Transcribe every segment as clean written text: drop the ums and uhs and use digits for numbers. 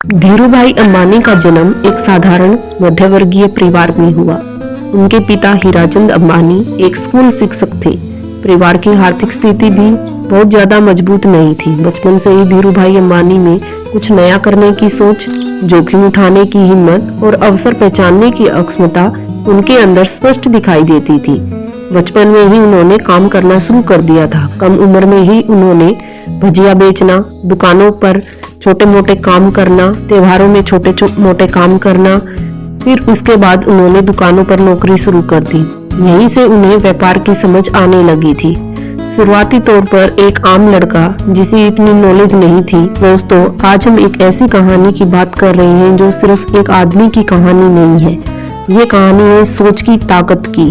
धीरूभाई अंबानी का जन्म एक साधारण मध्यवर्गीय परिवार में हुआ। उनके पिता हीराचंद अंबानी एक स्कूल शिक्षक थे। परिवार की आर्थिक स्थिति भी बहुत ज्यादा मजबूत नहीं थी। बचपन से ही धीरूभाई अंबानी में कुछ नया करने की सोच, जोखिम उठाने की हिम्मत और अवसर पहचानने की अक्षमता उनके अंदर स्पष्ट दिखाई देती थी। बचपन में ही उन्होंने काम करना शुरू कर दिया था। कम उम्र में ही उन्होंने भजिया बेचना, दुकानों पर छोटे मोटे काम करना, त्योहारों में छोटे मोटे काम करना, फिर उसके बाद उन्होंने दुकानों पर नौकरी शुरू कर दी। यहीं से उन्हें व्यापार की समझ आने लगी थी। शुरुआती तौर पर एक आम लड़का जिसे इतनी नॉलेज नहीं थी। दोस्तों, आज हम एक ऐसी कहानी की बात कर रहे हैं जो सिर्फ एक आदमी की कहानी नहीं है। ये कहानी है सोच की ताकत की।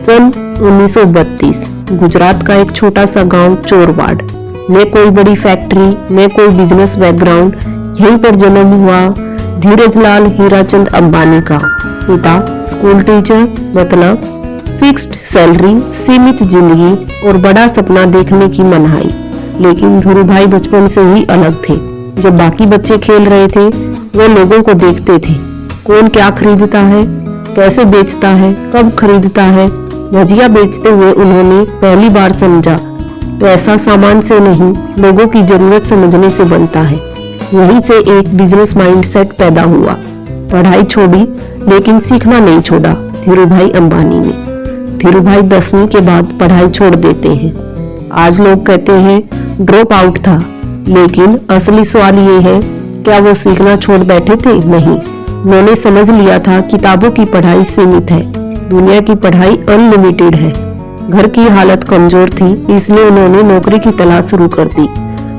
सन 1932 गुजरात का एक छोटा सा गांव चोरवाड में कोई बड़ी फैक्ट्री में कोई बिजनेस बैकग्राउंड, यहीं पर जन्म हुआ धीरजलाल हीराचंद अंबानी का। पिता स्कूल टीचर, मतलब फिक्स्ड सैलरी, सीमित जिंदगी और बड़ा सपना देखने की मनाही। लेकिन धीरूभाई बचपन से ही अलग थे। जब बाकी बच्चे खेल रहे थे वे लोगों को देखते थे, कौन क्या खरीदता है, कैसे बेचता है, कब खरीदता है। भजिया बेचते हुए उन्होंने पहली बार समझा पैसा सामान से नहीं, लोगों की जरूरत समझने से बनता है। यहीं से एक बिजनेस माइंडसेट पैदा हुआ। पढ़ाई छोड़ी लेकिन सीखना नहीं छोड़ा धीरूभाई अंबानी ने। धीरूभाई 10वीं के बाद पढ़ाई छोड़ देते हैं। आज लोग कहते हैं ड्रॉप आउट था, लेकिन असली सवाल ये है, क्या वो सीखना छोड़ बैठे थे? नहीं, उन्होंने समझ लिया था किताबों की पढ़ाई सीमित है, दुनिया की पढ़ाई अनलिमिटेड है। घर की हालत कमजोर थी, इसलिए उन्होंने नौकरी की तलाश शुरू कर दी।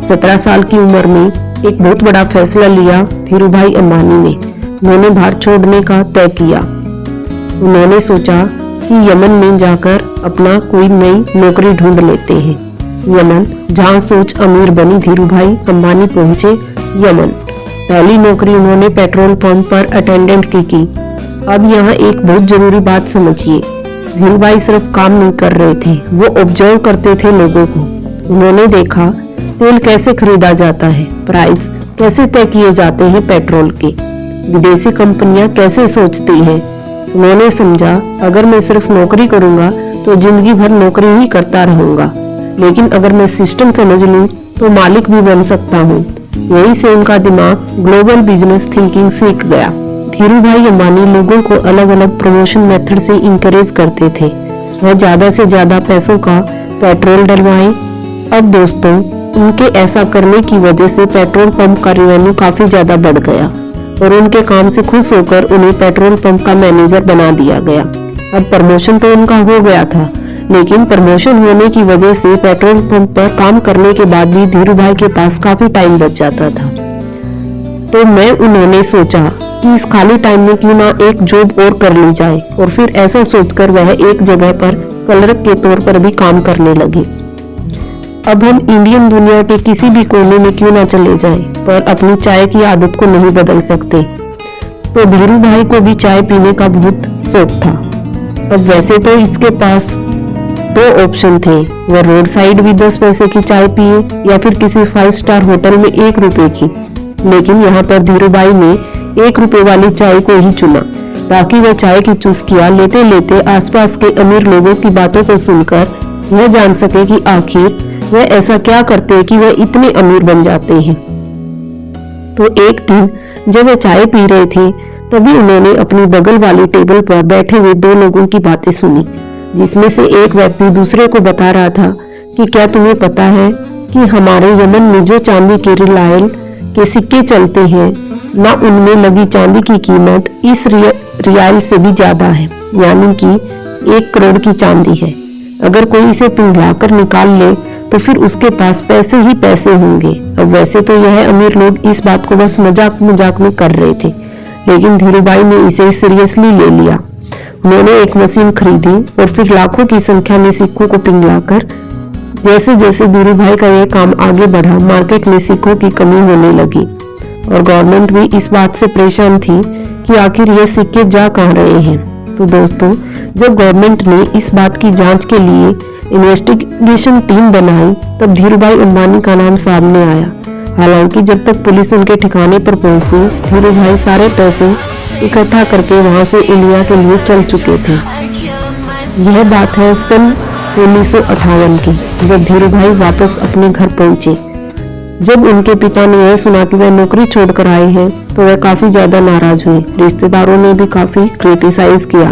17 साल की उम्र में एक बहुत बड़ा फैसला लिया धीरूभाई अंबानी ने। उन्होंने भारत छोड़ने का तय किया। उन्होंने सोचा कि यमन में जाकर अपना कोई नई नौकरी ढूंढ लेते हैं। यमन, जहां सोच अमीर बनी, धीरूभाई अंबानी पहुंचे यमन। पहली नौकरी उन्होंने पेट्रोल पंप पर अटेंडेंट की। अब यहाँ एक बहुत जरूरी बात समझिए, धीरूभाई सिर्फ काम नहीं कर रहे थे, वो ऑब्जर्व करते थे लोगों को। उन्होंने देखा तेल कैसे खरीदा जाता है, प्राइस कैसे तय किए जाते हैं पेट्रोल के, विदेशी कंपनियां कैसे सोचती हैं। उन्होंने समझा अगर मैं सिर्फ नौकरी करूंगा तो जिंदगी भर नौकरी ही करता रहूंगा, लेकिन अगर मैं सिस्टम समझ लूं तो मालिक भी बन सकता हूँ। यहीं से उनका दिमाग ग्लोबल बिजनेस थिंकिंग सीख गया। धीरूभाई अंबानी लोगों को अलग अलग प्रमोशन मेथड से इंकरेज करते थे। वह ज्यादा से ज्यादा पैसों का पेट्रोल डलवाएं। अब दोस्तों, उनके ऐसा करने की वजह से पेट्रोल पंप का रेवेन्यू काफी ज्यादा बढ़ गया और उनके काम से खुश होकर उन्हें पेट्रोल पंप का मैनेजर बना दिया गया। अब प्रमोशन तो उनका हो गया था, लेकिन प्रमोशन होने की वजह से पेट्रोल पंप पर काम करने के बाद भी धीरूभाई के पास काफी टाइम बच जाता था। तो उन्होंने सोचा कि इस खाली टाइम में क्यों ना एक जॉब और कर ली जाए, और फिर ऐसा सोचकर वह एक जगह पर क्लर्क के तौर पर भी काम करने लगे। अब हम इंडियन दुनिया के किसी भी कोने में क्यों ना चले जाएं, पर अपनी चाय की आदत को नहीं बदल सकते। तो धीरूभाई को भी चाय पीने का बहुत शौक था। अब वैसे तो इसके पास 2 ऑप्शन थे, वह रोड साइड भी 10 पैसे की चाय पिए या फिर किसी 5 स्टार होटल में 1 रुपए की। लेकिन यहाँ पर धीरूभाई ने 1 रुपए वाली चाय को ही चुना, ताकि वह चाय की चुस्कियां लेते लेते आसपास के अमीर लोगों की बातों को सुनकर यह जान सके कि आखिर वह ऐसा क्या करते हैं कि वह इतने अमीर बन जाते हैं। तो एक दिन जब वह चाय पी रहे थे, तभी उन्होंने अपनी बगल वाली टेबल पर बैठे हुए 2 लोगों की बातें सुनी, जिसमें से एक व्यक्ति दूसरे को बता रहा था कि क्या तुम्हें पता है कि हमारे यमन में जो चांदी के रिलायल के सिक्के चलते हैं ना, उनमें लगी चांदी की कीमत इस रियाल से भी ज्यादा है, यानी कि 1 करोड़ की चांदी है। अगर कोई इसे पिघलाकर निकाल ले तो फिर उसके पास पैसे ही पैसे होंगे। अब वैसे तो यह अमीर लोग इस बात को बस मजाक मजाक में कर रहे थे, लेकिन धीरूभाई ने इसे सीरियसली ले लिया। उन्होंने एक मशीन खरीदी और फिर लाखों की संख्या में सिक्कों को पिघलाकर, जैसे जैसे धीरूभाई का यह काम आगे बढ़ा, मार्केट में सिक्कों की कमी होने लगी और गवर्नमेंट भी इस बात से परेशान थी कि आखिर ये सिक्के जा कहाँ रहे हैं। तो दोस्तों, जब गवर्नमेंट ने इस बात की जांच के लिए इन्वेस्टिगेशन टीम बनाई, तब धीरूभाई अंबानी का नाम सामने आया। हालांकि जब तक पुलिस उनके ठिकाने पर पहुंची, धीरू भाई सारे पैसे इकट्ठा करके वहां से इंडिया के लिए चल चुके थे। यह बात है सन 1958 की, जब धीरू भाई वापस अपने घर पहुंचे। जब उनके पिता ने यह सुना कि वह नौकरी छोड़कर आए हैं तो वह काफी ज्यादा नाराज हुए। रिश्तेदारों ने भी काफी क्रिटिसाइज किया,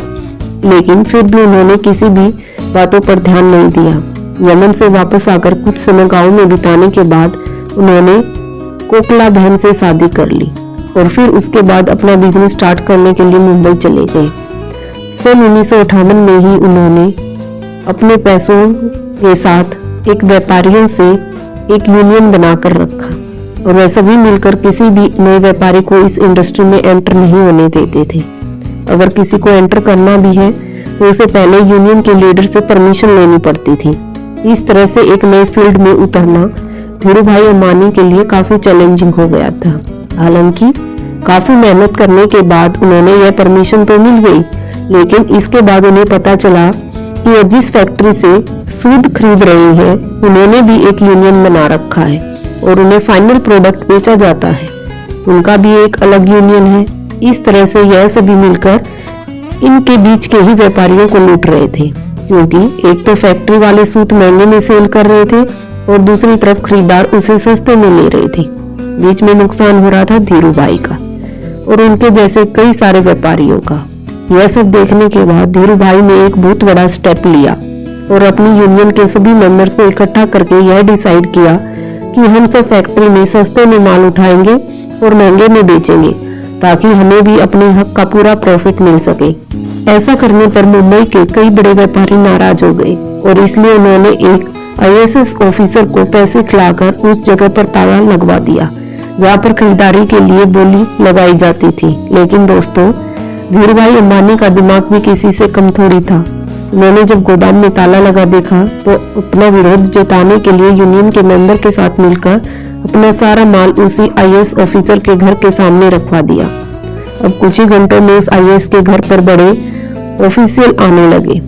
लेकिन फिर भी उन्होंने किसी भी बातों पर ध्यान नहीं दिया। यमन से वापस आकर कुछ समय गांव में बिताने के बाद उन्होंने कोकला बहन से शादी कर ली और फिर उसके बाद अपना बिजनेस स्टार्ट करने के लिए मुंबई चले गए। सन 1958 में ही उन्होंने अपने पैसों के साथ एक व्यापारियों से एक यूनियन बनाकर रखा और वह सभी मिलकर किसी भी नए व्यापारी को इस इंडस्ट्री में एंटर नहीं होने देते थे। अगर किसी को एंटर करना भी है तो उसे पहले यूनियन के लीडर से परमिशन लेनी पड़ती थी। इस तरह से एक नए फील्ड में उतरना धीरू भाई अंबानी के लिए काफी चैलेंजिंग हो गया था। हालांकि काफी मेहनत करने के बाद उन्होंने यह परमिशन तो मिल गई, लेकिन इसके बाद उन्हें पता चला कि वह जिस फैक्ट्री से सूद खरीद रही है उन्होंने भी एक यूनियन बना रखा है और उन्हें फाइनल प्रोडक्ट बेचा जाता है, उनका भी एक अलग यूनियन है। इस तरह से यह सभी मिलकर इनके बीच के ही व्यापारियों को लूट रहे थे, क्योंकि एक तो फैक्ट्री वाले सूत महंगे में सेल कर रहे थे और दूसरी तरफ खरीदार उसे सस्ते में ले रहे थे। बीच में नुकसान हो रहा था धीरू भाई का और उनके जैसे कई सारे व्यापारियों का। यह सब देखने के बाद धीरू भाई ने एक बहुत बड़ा स्टेप लिया और अपनी यूनियन के सभी मेंबर्स को इकट्ठा करके यह डिसाइड किया कि हम सब फैक्ट्री में सस्ते में माल उठाएंगे और महंगे में बेचेंगे, ताकि हमें भी अपने हक का पूरा प्रॉफिट मिल सके। ऐसा करने पर मुंबई के कई बड़े व्यापारी नाराज हो गए और इसलिए उन्होंने एक IAS ऑफिसर को पैसे खिलाकर उस जगह पर ताला लगवा दिया जहाँ पर खरीदारी के लिए बोली लगाई जाती थी। लेकिन दोस्तों, धीरू भाई अंबानी का दिमाग भी किसी से कम थोड़ी था। उन्होंने जब गोदाम में ताला लगा देखा तो अपना विरोध जताने के लिए यूनियन के मेंबर के साथ मिलकर अपना सारा माल उसी IAS ऑफिसर के घर के सामने रखवा दिया। अब कुछ ही घंटों में उस IAS के घर पर बड़े ऑफिशियल आने लगे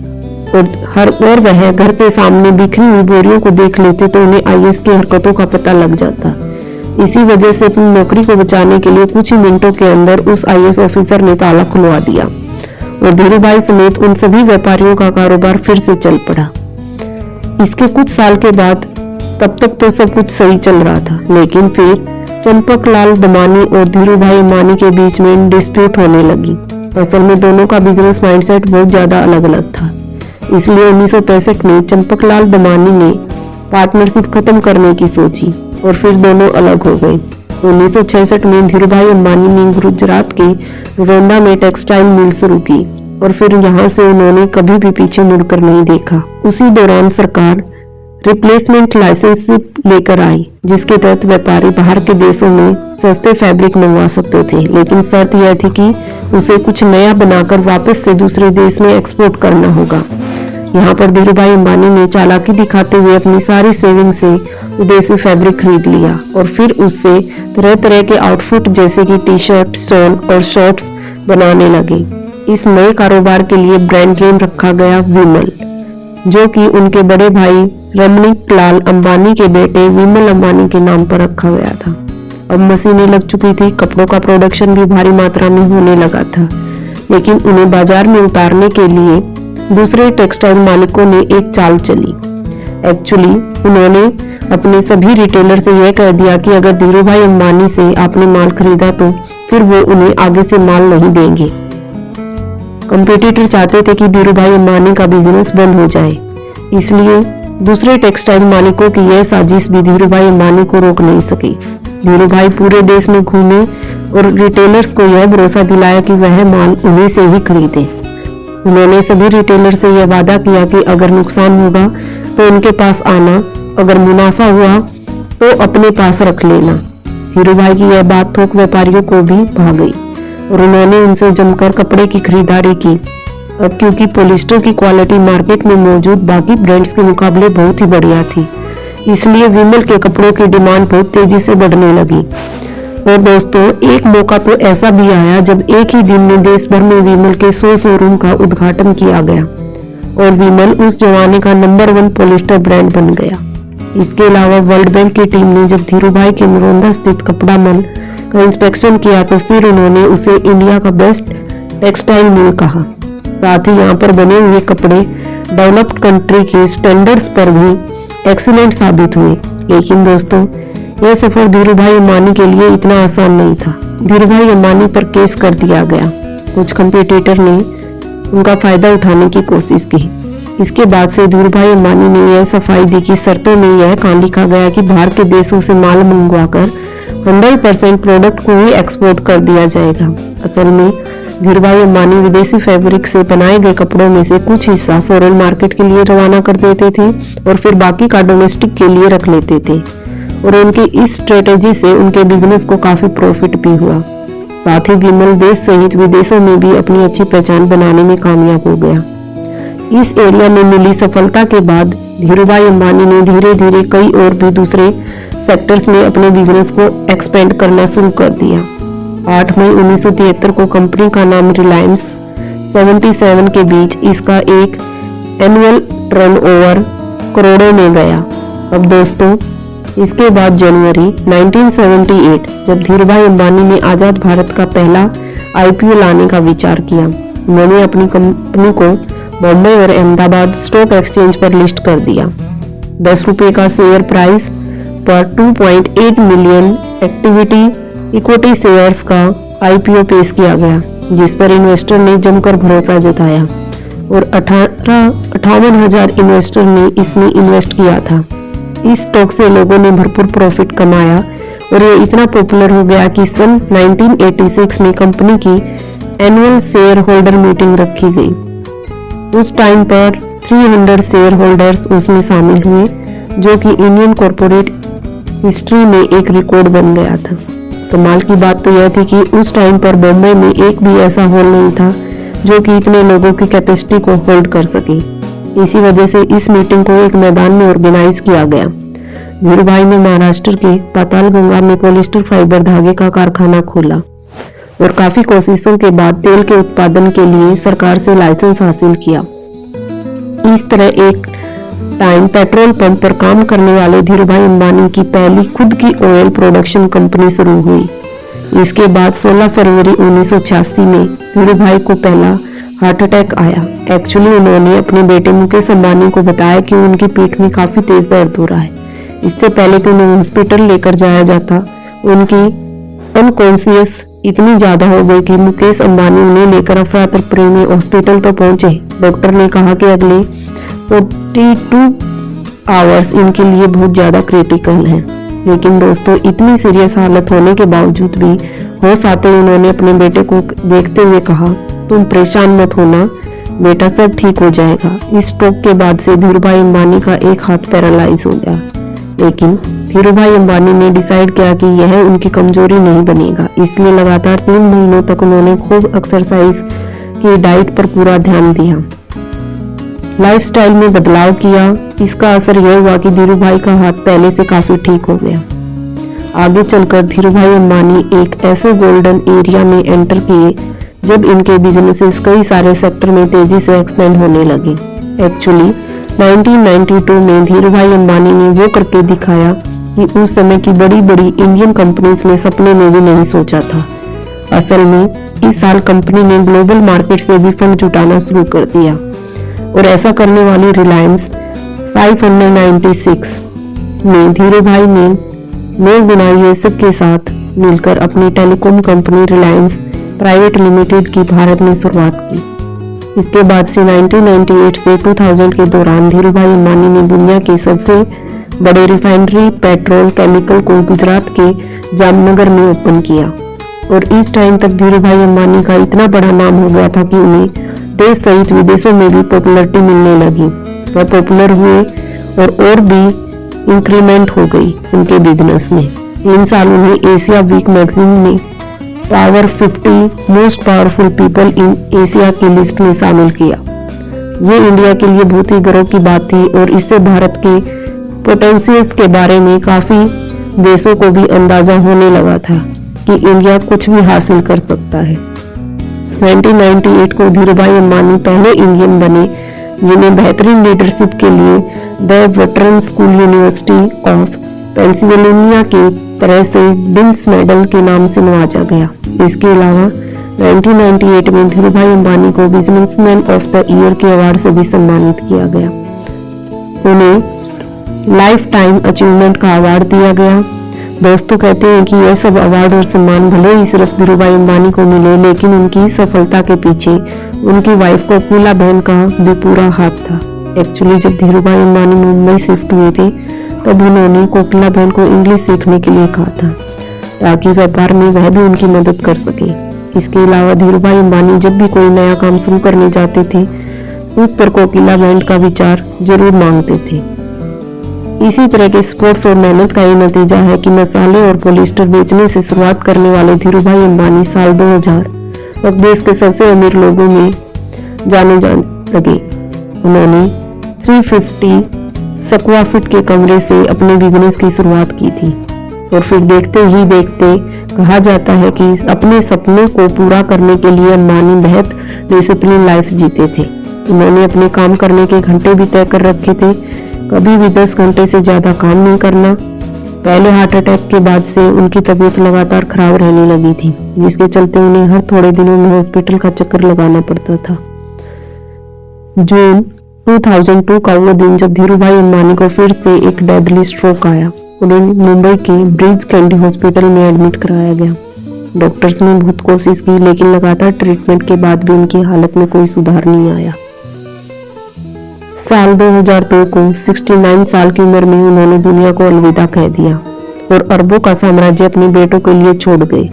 और वह घर के सामने बिखरी हुई बोरियों को देख लेते तो उन्हें IAS की हरकतों का पता लग जाता। इसी वजह से अपनी नौकरी को बचाने के लिए कुछ ही मिनटों के अंदर उस IAS ऑफिसर ने ताला खुलवा दिया और धीरू भाई समेत उन सभी व्यापारियों का कारोबार फिर से चल पड़ा। इसके कुछ साल के बाद तब तक तो सब कुछ सही चल रहा था, लेकिन फिर चंपकलाल दमानी और धीरू भाई अंबानी के बीच में डिस्प्यूट होने लगी। असल में दोनों का बिजनेस माइंडसेट बहुत ज्यादा अलग अलग था, इसलिए 1965 में चंपकलाल दमानी ने पार्टनरशिप खत्म करने की सोची और फिर दोनों अलग हो गए। 1966 में धीरू भाई अंबानी ने गुजरात के रोंदा में टेक्सटाइल मिल शुरू की और फिर यहाँ से उन्होंने कभी भी पीछे मुड़कर नहीं देखा। उसी दौरान सरकार रिप्लेसमेंट लाइसेंस लेकर आई, जिसके तहत व्यापारी बाहर के देशों में सस्ते फैब्रिक मंगवा सकते थे, लेकिन शर्त यह थी कि उसे कुछ नया बनाकर वापस से दूसरे देश में एक्सपोर्ट करना होगा। यहाँ पर धीरू भाई अंबानी ने चालाकी दिखाते हुए अपनी सारी सेविंग से विदेशी फैब्रिक खरीद लिया और फिर उससे तरह तरह के आउटफिट जैसे कि टी-शर्ट, शॉल और शॉर्ट्स बनाने लगे। इस नए कारोबार के लिए ब्रांड नेम रखा गया विमल, जो कि उनके बड़े भाई रमणीक लाल अंबानी के बेटे विमल अंबानी के नाम पर रखा गया था। अब मशीनें लग चुकी थी, कपड़ों का प्रोडक्शन भी भारी मात्रा में होने लगा था, लेकिन उन्हें बाजार में उतारने के लिए दूसरे टेक्सटाइल मालिकों ने एक चाल चली। एक्चुअली उन्होंने अपने सभी रिटेलर से यह कह दिया कि अगर धीरू भाई अंबानी से आपने माल खरीदा तो फिर वो उन्हें आगे से माल नहीं देंगे। कंपटीटर चाहते थे कि धीरू भाई अंबानी का बिजनेस बंद हो जाए, इसलिए दूसरे टेक्सटाइल मालिकों की यह साजिश भी धीरू भाई अंबानी को रोक नहीं सकी। धीरू भाई पूरे देश में घूमे और रिटेलर्स को यह भरोसा दिलाया कि वह माल उन्हीं से ही खरीदे। उन्होंने सभी रिटेलर से यह वादा किया कि अगर नुकसान होगा तो उनके पास आना, अगर मुनाफा हुआ तो अपने पास रख लेना। धीरू भाई की यह बात थोक व्यापारियों को भी भा गई और उन्होंने उनसे जमकर कपड़े की खरीदारी की। अब क्योंकि पॉलिस्टर की क्वालिटी मार्केट में मौजूद बाकी ब्रांड्स के मुकाबले बहुत ही बढ़िया थी, इसलिए विमल के कपड़ों की डिमांड बहुत तेजी से बढ़ने लगी। और दोस्तों, एक मौका तो ऐसा भी आया जब एक ही दिन में देश भर में विमल के 100 शोरूम का उद्घाटन किया गया और विमल उस जमाने का नंबर 1 पॉलिस्टर ब्रांड बन गया। इसके अलावा वर्ल्ड बैंक की टीम ने जब धीरूभाई के नरोंदा स्थित कपड़ा मिल का इंस्पेक्शन किया तो फिर उन्होंने उसे इंडिया का बेस्ट टेक्सटाइल मिल कहा। साथ ही यहाँ पर बने हुए कपड़े डेवलप्ड कंट्री के स्टैंडर्ड्स पर भी एक्सीलेंट साबित हुए। लेकिन दोस्तों, यह सफर धीरूभाई अंबानी के लिए इतना आसान नहीं था। धीरूभाई अंबानी पर केस कर दिया गया। कुछ कंपटीटर ने उनका फायदा उठाने की कोशिश की। इसके बाद से धीरूभाई अंबानी ने यह सफाई दी कि शर्तों में यह कहाँ लिखा गया कि बाहर के देशों से माल मंगवाकर 100% प्रोडक्ट को ही एक्सपोर्ट कर दिया जाएगा। असल में धीरूभाई अंबानी विदेशी फैब्रिक से बनाए गए कपड़ों में से कुछ हिस्सा फॉरेन मार्केट के लिए रवाना कर देते थे और फिर बाकी का डोमेस्टिक के लिए रख लेते थे और उनकी इस स्ट्रेटेजी से उनके बिजनेस को काफी प्रॉफिट भी हुआ। साथ ही विमल देश सहित विदेशों में भी अपनी अच्छी पहचान बनाने में कामयाब हो गया। इस एरिया में मिली सफलता के बाद धीरूभाई अंबानी ने धीरे धीरे कई और भी दूसरे सेक्टर्स में अपने बिजनेस को एक्सपेंड करना शुरू कर दिया। 8 मई 1973 को कंपनी का नाम रिलायंस 77 के बीच इसका एक एनुअल टर्नओवर करोड़ों में गया। अब दोस्तों, इसके बाद जनवरी 1978 जब धीरूभाई अंबानी ने आजाद भारत का पहला आईपीओ लाने का विचार किया, उन्होंने अपनी कंपनी को बॉम्बे और अहमदाबाद स्टॉक एक्सचेंज पर लिस्ट कर दिया। 10 रुपए का शेयर प्राइस पर 2.8 मिलियन इक्विटी शेयर्स का आईपीओ पेश किया गया, जिस पर इन्वेस्टर ने जमकर भरोसा जताया और 58,000 इन्वेस्टर ने इसमें इन्वेस्ट किया था। इस स्टॉक से लोगों ने भरपूर प्रॉफिट कमाया और ये इतना पॉपुलर हो गया कि सन 1986 में कंपनी की एनुअल शेयर होल्डर मीटिंग रखी गई। उस टाइम पर 300 शेयर होल्डर्स उसमें शामिल हुए, जो कि इंडियन कॉर्पोरेट हिस्ट्री में एक रिकॉर्ड बन गया था। कमाल की बात तो यह थी कि उस टाइम पर बॉम्बे में एक भी ऐसा हॉल नहीं था जो कि इतने लोगों की कैपेसिटी को होल्ड कर सके। इसी वजह से इस मीटिंग को एक मैदान में ऑर्गेनाइज किया गया। धीरूभाई ने महाराष्ट्र के पातालगंगा में पॉलिस्टर फाइबर धागे का कारखाना खोला और काफी कोशिशों के बाद तेल के उत्पादन के लिए सरकार से लाइसेंस हासिल किया। इस तरह एक टाइम पेट्रोल पंप पर काम करने वाले धीरूभाई अंबानी की पहली खुद की ऑयल प्रोडक्शन कंपनी शुरू हुई। इसके बाद 16 फरवरी 1986 में धीरूभाई को पहला हार्ट अटैक आया। एक्चुअली उन्होंने अपने बेटे मुकेश अंबानी को बताया कि उनकी पीठ में काफी तेज दर्द हो रहा है। इससे पहले कि उन्हें हॉस्पिटल लेकर जाया जाता, उनकी अनकॉन्शियस इतनी ज्यादा हो गई कि मुकेश अंबानी उन्हें लेकर अफरा तफरी में हॉस्पिटल तो पहुंचे। डॉक्टर ने कहा कि अगले 42 आवर्स इनके लिए बहुत ज्यादा क्रिटिकल हैं। लेकिन दोस्तों, इतनी सीरियस हालत होने के बावजूद भी होश आते ही उन्होंने अपने बेटे को देखते हुए कहा, तुम परेशान मत होना बेटा, सब ठीक हो जाएगा। इस स्ट्रोक के बाद से धीरूभाई अंबानी का एक हाथ पैरालाइज हो गया। लेकिन धीरूभाई अंबानी ने डिसाइड किया कि यह उनकी कमजोरी नहीं बनेगा, इसलिए लगातार 3 महीनों तक उन्होंने खूब एक्सरसाइज की, डाइट पर पूरा ध्यान दिया, लाइफस्टाइल में बदलाव किया। इसका असर यह हुआ कि धीरूभाई का हाथ पहले से काफी ठीक हो गया। आगे चलकर धीरूभाई अंबानी एक ऐसे गोल्डन एरिया में एंटर किए जब इनके बिजनेसेस कई सारे सेक्टर में तेजी से एक्सपेंड होने लगे। एक्चुअली 1992 में धीरूभाई अंबानी ने वो करके दिखाया कि उस समय की बड़ी बड़ी इंडियन कंपनीज ने सपने में भी नहीं सोचा था। असल में इस साल कंपनी ने ग्लोबल मार्केट से भी फंड जुटाना शुरू कर दिया और ऐसा करने वाली रिलायंस 596 में धीरूभाई ने नौ गुना यूएसए के साथ मिलकर अपनी telecom company Reliance private limited की भारत में शुरुआत की। इसके बाद से 1998 से 2000 के दौरान धीरूभाई अंबानी ने दुनिया के सबसे बड़े रिफाइनरी पेट्रोल केमिकल को गुजरात के जामनगर में ओपन किया और इस टाइम तक धीरूभाई अंबानी का इतना बड़ा नाम हो गया था कि उन्हें देश सहित विदेशों में भी पॉपुलैरिटी मिलने लगी। वह पॉपुलर हुए और भी इंक्रीमेंट हो गई उनके बिजनेस में। 3 साल उन्हें एशिया वीक मैगजीन ने power 50 most powerful people in Asia की लिस्ट में शामिल किया। ये इंडिया के लिए बहुत ही गर्व की बात थी और इससे भारत के पोटेंशियल्स के बारे में काफी देशों को भी अंदाजा होने लगा था कि इंडिया कुछ भी हासिल कर सकता है। 1998 को धीरूभाई अंबानी पहले इंडियन बने जिन्हें बेहतरीन लीडरशिप के लिए the veteran school university of Pennsylvania की तरह से डिंस मेडल के नाम से नवाजा गया। इसके अलावा 1998 में धीरूभाई अंबानी को बिजनेसमैन ऑफ द ईयर के अवार्ड से भी सम्मानित किया गया। उन्हें लाइफ टाइम अचीवमेंट का अवार्ड दिया गया। दोस्तों कहते हैं कि यह सब अवार्ड और सम्मान भले ही सिर्फ धीरूभाई अंबानी को मिले, लेकिन उनकी सफलता के पीछे उनकी वाइफ कोकिला बहन का भी पूरा हाथ था। एक्चुअली जब धीरूभाई अंबानी मुंबई शिफ्ट हुए थे तब उन्होंने कोकिला बहन को इंग्लिश सीखने के लिए कहा था ताकि व्यापार में वह भी उनकी मदद कर सके। इसके अलावा धीरूभाई अंबानी जब भी कोई नया काम शुरू करने जाते थे उस पर कोकिला बहन का विचार जरूर मांगते थे। इसी तरह के स्पोर्ट्स और मेहनत का ये नतीजा है कि मसाले और पॉलिस्टर बेचने से शुरुआत करने वाले धीरूभाई अंबानी साल 2000 तक देश के सबसे अमीर लोगों में जाने लगे। उन्होंने 350 स्क्वायर फीट के कमरे से अपने बिजनेस की शुरुआत की थी और फिर देखते ही देखते कहा जाता है कि अपने सपनों को पूरा करने के लिए अंबानी बहुत डिसिप्लिन लाइफ जीते थे। उन्होंने अपने काम करने के घंटे भी तय कर रखे थे, कभी भी 10 घंटे से ज्यादा काम नहीं करना। पहले हार्ट अटैक के बाद से उनकी तबीयत लगातार खराब रहने लगी थी, जिसके चलते उन्हें हर थोड़े दिनों में हॉस्पिटल का चक्कर लगाना पड़ता था। जून 2002 का वो दिन जब धीरूभाई अंबानी को फिर से एक डेडली स्ट्रोक आया। उन्हें मुंबई के ब्रिज कैंडी हॉस्पिटल में एडमिट कराया गया। डॉक्टर्स ने बहुत कोशिश की, लेकिन लगातार ट्रीटमेंट के बाद भी उनकी हालत में कोई सुधार नहीं आया। साल 2002 को 69 साल की उम्र में उन्होंने दुनिया को अलविदा कह दिया और अरबों का साम्राज्य अपने बेटों के लिए छोड़ गए।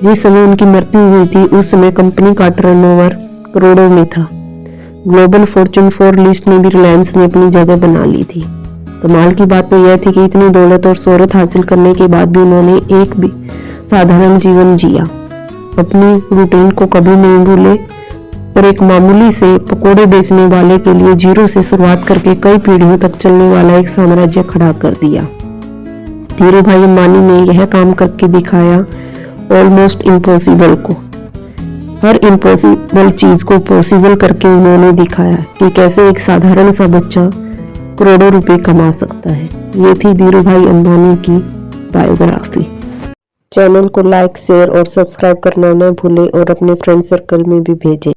जिस समय उनकी मृत्यु हुई थी उस समय कंपनी का टर्नओवर करोड़ों में था। ग्लोबल फॉर्च्यून 4 लिस्ट में भी रिलायंस ने अपनी जगह बना ली थी। कमाल की बात तो यह थी कि इतनी दौलत और शोहरत हासिल करने के बाद भी उन्होंने एक भी साधारण जीवन जिया, अपनी रूटीन को कभी नहीं भूले और एक मामूली से पकोड़े बेचने वाले के लिए जीरो से शुरुआत करके कई पीढ़ियों तक चलने वाला एक साम्राज्य खड़ा कर दिया। धीरूभाई अंबानी ने यह काम करके दिखाया ऑलमोस्ट इम्पॉसिबल को। हर इम्पॉसिबल चीज को पॉसिबल करके उन्होंने दिखाया कि कैसे एक साधारण सा बच्चा करोड़ों रुपए कमा सकता है। ये थी धीरूभाई अंबानी की बायोग्राफी। चैनल को लाइक, शेयर और सब्सक्राइब करना न भूलें और अपने फ्रेंड सर्कल में भी भेजें।